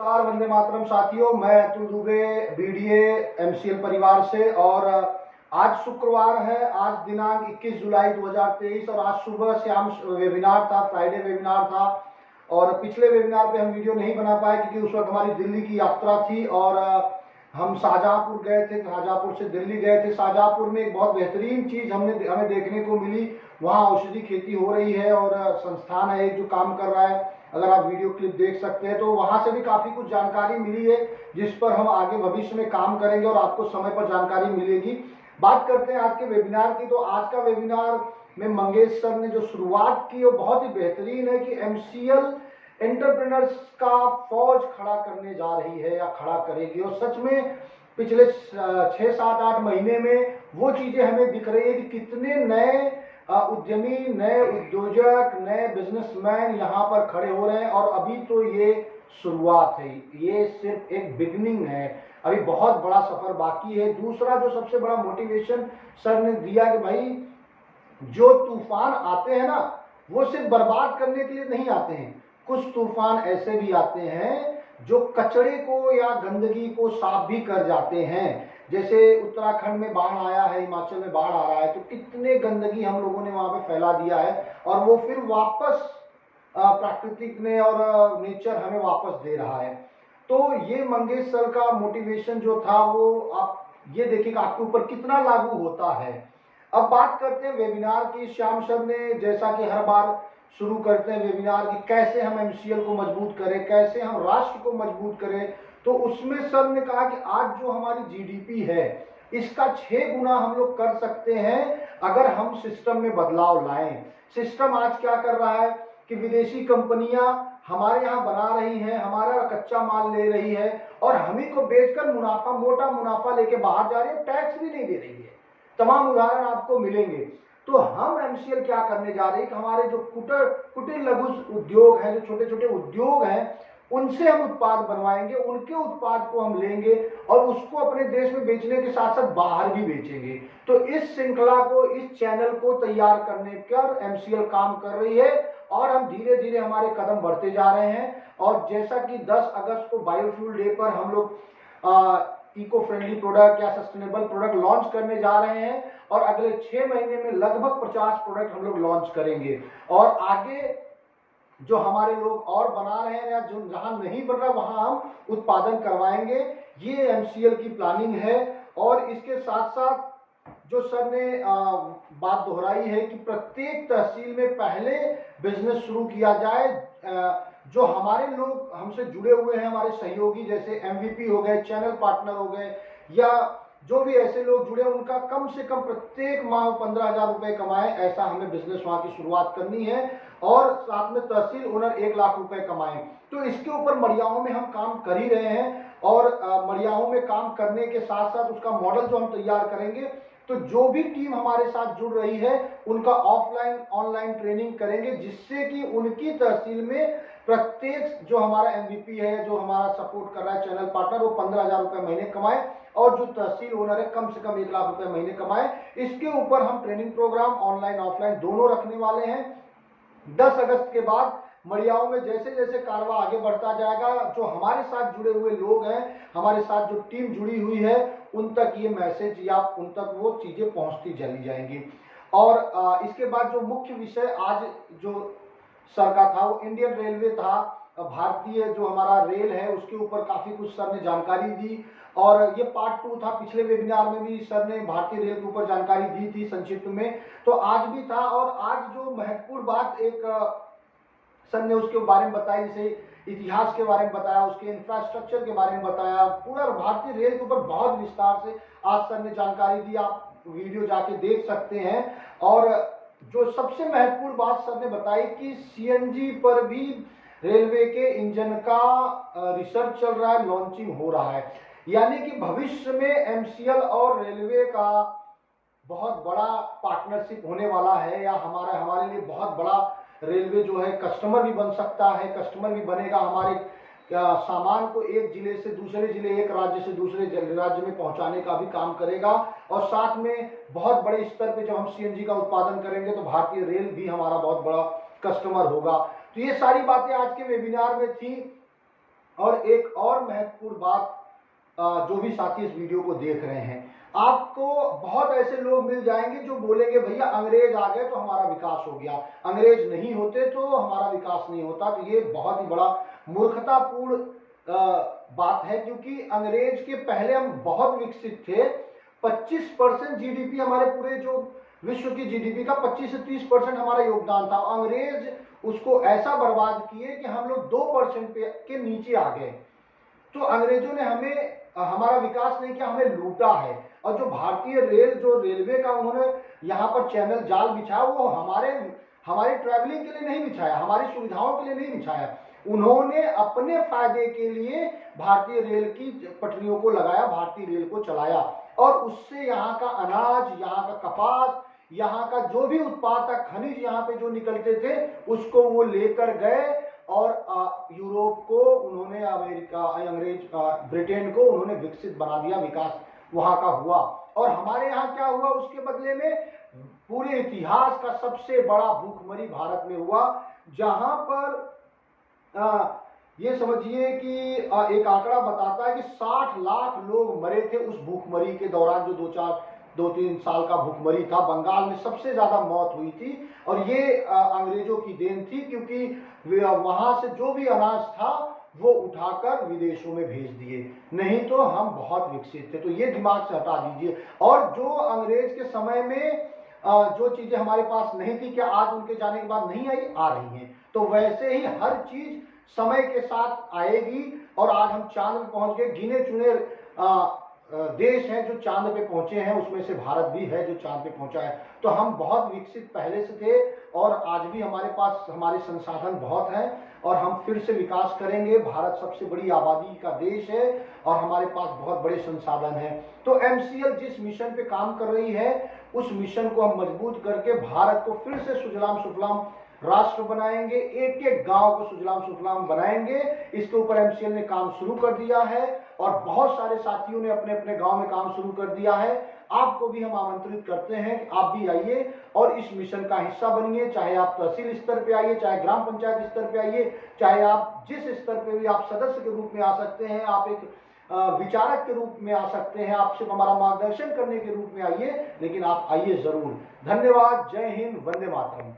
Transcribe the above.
नमस्कार, वंदे मातरम साथियों। मैं अतुल दुबे बीडीए एमसीएल परिवार से। और आज शुक्रवार है, आज दिनांक 21 जुलाई 2023 और आज सुबह शाम वेबिनार था, फ्राइडे वेबिनार था। और पिछले वेबिनार पे हम वीडियो नहीं बना पाए क्योंकि उस वक्त हमारी दिल्ली की यात्रा थी और हम शाहजहांपुर गए थे, शाहजहांपुर से दिल्ली गए थे। शाहजहांपुर में एक बहुत बेहतरीन चीज़ हमें देखने को मिली। वहाँ औषधि खेती हो रही है और संस्थान है जो काम कर रहा है। अगर आप वीडियो क्लिप देख सकते हैं तो वहाँ से भी काफ़ी कुछ जानकारी मिली है जिस पर हम आगे भविष्य में काम करेंगे और आपको समय पर जानकारी मिलेगी। बात करते हैं आज के वेबिनार की। तो आज का वेबिनार में मंगेश सर ने जो शुरुआत की वो बहुत ही बेहतरीन है कि एमसीएल एंटरप्रेन्योर्स का फौज खड़ा करने जा रही है या खड़ा करेगी। और सच में पिछले 6-7-8 महीने में वो चीज़ें हमें दिख रही है कि कितने नए उद्यमी, नए उद्योजक, नए बिजनेसमैन यहाँ पर खड़े हो रहे हैं। और अभी तो ये शुरुआत है, ये सिर्फ एक बिगिनिंग है, अभी बहुत बड़ा सफर बाकी है। दूसरा जो सबसे बड़ा मोटिवेशन सर ने दिया कि भाई जो तूफान आते हैं ना वो सिर्फ बर्बाद करने के लिए नहीं आते हैं, कुछ तूफान ऐसे भी आते हैं जो कचरे को या गंदगी को साफ भी कर जाते हैं। जैसे उत्तराखंड में बाढ़ आया है, हिमाचल में बाढ़ आ रहा है, तो कितने गंदगी हम लोगों ने वहां पे फैला दिया है और वो फिर वापस प्राकृतिक ने और नेचर हमें वापस दे रहा है। तो ये मंगेश सर का मोटिवेशन जो था वो आप ये देखिएगा आपके ऊपर कितना लागू होता है। अब बात करते हैं वेबिनार की। श्याम सर ने जैसा कि हर बार शुरू करते हैं वेबिनार की, कैसे हम एमसीएल को मजबूत करें, कैसे हम राष्ट्र को मजबूत करें। तो उसमें सर ने कहा कि आज जो हमारी जीडीपी है इसका 6 गुना हम लोग कर सकते हैं अगर हम सिस्टम में बदलाव लाएं। सिस्टम आज क्या कर रहा है कि विदेशी कंपनियां हमारे यहाँ बना रही हैं, हमारा कच्चा माल ले रही है और हम ही को बेचकर मुनाफा, मोटा मुनाफा लेके बाहर जा रही है, टैक्स भी नहीं दे रही है। तमाम उदाहरण आपको मिलेंगे। तो हम एमसीएल क्या करने जा रहे हैं कि हमारे जो कुटीर लघु उद्योग हैं, जो छोटे छोटे उद्योग हैं, उनसे हम उत्पाद बनवाएंगे, उनके उत्पाद को हम लेंगे और उसको अपने देश में बेचने के साथ साथ बाहर भी बेचेंगे। तो इस श्रृंखला को, इस चैनल को तैयार करने पर एमसीएल काम कर रही है और हम धीरे धीरे हमारे कदम बढ़ते जा रहे हैं। और जैसा कि 10 अगस्त को बायोफ्यूल डे पर हम लोग इको फ्रेंडली प्रोडक्ट या सस्टेनेबल प्रोडक्ट लॉन्च करने जा रहे हैं और अगले 6 महीने में लगभग 50 प्रोडक्ट हम लोग लॉन्च करेंगे। और आगे जो हमारे लोग और बना रहे हैं या जो जहां नहीं बन रहा वहां हम उत्पादन करवाएंगे। ये एमसीएल की प्लानिंग है। और इसके साथ साथ जो सर ने बात दोहराई है कि प्रत्येक तहसील में पहले बिजनेस शुरू किया जाए। जो हमारे लोग हमसे जुड़े हुए हैं, हमारे सहयोगी जैसे एमवीपी हो गए, चैनल पार्टनर हो गए या जो भी ऐसे लोग जुड़े, उनका कम से कम प्रत्येक माह 15,000 रुपए कमाए, ऐसा हमें बिजनेस वहां की शुरुआत करनी है। और साथ में तहसील ओनर 1 लाख रुपए कमाए। तो इसके ऊपर मड़ियाओं में हम काम कर ही रहे हैं और मड़ियाओं में काम करने के साथ साथ उसका मॉडल जो हम तैयार करेंगे, तो जो भी टीम हमारे साथ जुड़ रही है उनका ऑफलाइन ऑनलाइन ट्रेनिंग करेंगे जिससे कि उनकी तहसील में प्रत्येक जो हमारा एमवीपी है, जो हमारा सपोर्ट कर रहा है चैनल पार्टनर, वो 15,000 रुपए महीने कमाए और जो तहसील ओनर है कम से कम 1 लाख रुपए महीने कमाए। इसके ऊपर हम ट्रेनिंग प्रोग्राम ऑनलाइन ऑफलाइन दोनों रखने वाले हैं। 10 अगस्त के बाद मड़ियाओं में जैसे जैसे कारवा आगे बढ़ता जाएगा, जो हमारे साथ जुड़े हुए लोग हैं, हमारे साथ जो टीम जुड़ी हुई है, उन तक ये मैसेज या उन तक वो चीजें पहुंचती चली जाएंगी। और इसके बाद जो मुख्य विषय आज जो सर का था वो इंडियन रेलवे था। भारतीय जो हमारा रेल है उसके ऊपर काफी कुछ सर ने जानकारी दी और ये पार्ट 2 था। पिछले वेबिनार में भी सर ने भारतीय रेल के ऊपर जानकारी दी थी संक्षिप्त में, तो आज भी था। और आज जो महत्वपूर्ण बात एक सर ने उसके बारे में बताई, जैसे इतिहास के बारे में बताया, उसके इंफ्रास्ट्रक्चर के बारे में बताया, पूरा भारतीय रेल के ऊपर बहुत विस्तार से आज सर ने जानकारी दी। आप वीडियो जाके देख सकते हैं। और जो सबसे महत्वपूर्ण बात सर ने बताई कि सीएनजी पर भी रेलवे के इंजन का रिसर्च चल रहा है, लॉन्चिंग हो रहा है। यानी कि भविष्य में एमसीएल और रेलवे का बहुत बड़ा पार्टनरशिप होने वाला है या हमारे लिए बहुत बड़ा रेलवे जो है कस्टमर भी बन सकता है, कस्टमर भी बनेगा। हमारे सामान को एक जिले से दूसरे जिले, एक राज्य से दूसरे राज्य में पहुंचाने का भी काम करेगा। और साथ में बहुत बड़े स्तर पे जब हम सीएनजी का उत्पादन करेंगे तो भारतीय रेल भी हमारा बहुत बड़ा कस्टमर होगा। तो ये सारी बातें आज के वेबिनार में थी। और एक और महत्वपूर्ण बात, जो भी साथी इस वीडियो को देख रहे हैं, आपको बहुत ऐसे लोग मिल जाएंगे जो बोलेंगे भैया अंग्रेज आ गए तो हमारा विकास हो गया, अंग्रेज नहीं होते तो हमारा विकास नहीं होता। तो ये बहुत ही बड़ा मूर्खतापूर्ण बात है, क्योंकि अंग्रेज के पहले हम बहुत विकसित थे। 25% जीडीपी, हमारे पूरे जो विश्व की जीडीपी का 25 से 30% हमारा योगदान था। अंग्रेज उसको ऐसा बर्बाद किए कि हम लोग 2% के नीचे आ गए। तो अंग्रेजों ने हमें हमारा विकास नहीं किया, हमें लूटा है। और जो भारतीय रेल, जो रेलवे का उन्होंने यहाँ पर चैनल जाल बिछाया, वो हमारे ट्रैवलिंग के लिए नहीं बिछाया, हमारी सुविधाओं के लिए नहीं बिछाया। उन्होंने अपने फायदे के लिए भारतीय रेल की पटरियों को लगाया, भारतीय रेल को चलाया, और उससे यहाँ का अनाज, यहाँ का कपास, यहाँ का जो भी उत्पाद था, खनिज यहाँ पे जो निकलते थे, उसको वो लेकर गए और यूरोप को उन्होंने, अंग्रेज ब्रिटेन को उन्होंने विकसित बना दिया, विकास वहां का हुआ। और हमारे यहाँ क्या हुआ उसके बदले में? पूरे इतिहास का सबसे बड़ा भूखमरी भारत में हुआ, जहां पर ये समझिए कि एक आंकड़ा बताता है कि 60 लाख लोग मरे थे उस भूखमरी के दौरान, जो 2-3 साल का भूखमरी था। बंगाल में सबसे ज्यादा मौत हुई थी, और ये अंग्रेजों की देन थी, क्योंकि वहां से जो भी अनाज था वो उठाकर विदेशों में भेज दिए, नहीं तो हम बहुत विकसित थे। तो ये दिमाग से हटा दीजिए। और जो अंग्रेज के समय में जो चीजें हमारे पास नहीं थी, क्या आज उनके जाने के बाद नहीं आई? आ रही हैं। तो वैसे ही हर चीज समय के साथ आएगी, और आज हम चांद पे पहुंच गए। गिने चुने देश हैं जो चांद पे पहुंचे हैं, उसमें से भारत भी है जो चांद पे पहुंचा है। तो हम बहुत विकसित पहले से थे, और आज भी हमारे पास हमारे संसाधन बहुत हैं, और हम फिर से विकास करेंगे। भारत सबसे बड़ी आबादी का देश है, और हमारे पास बहुत बड़े संसाधन हैं। तो एमसीएल जिस मिशन पे काम कर रही है, उस मिशन को हम मजबूत करके भारत को फिर से सुजलाम सुफलाम राष्ट्र बनाएंगे, एक एक गांव को सुजलाम सुफलाम बनाएंगे। इसके ऊपर एमसीएल ने काम शुरू कर दिया है, और बहुत सारे साथियों ने अपने अपने गांव में काम शुरू कर दिया है। आपको भी हम आमंत्रित करते हैं कि आप भी आइए और इस मिशन का हिस्सा बनिए। चाहे आप तहसील स्तर पे आइए, चाहे ग्राम पंचायत स्तर पे आइए, चाहे आप जिस स्तर पे भी आप सदस्य के रूप में आ सकते हैं, आप एक विचारक के रूप में आ सकते हैं, आप सिर्फ हमारा मार्गदर्शन करने के रूप में आइए, लेकिन आप आइए जरूर। धन्यवाद। जय हिंद। वंदे मातरम।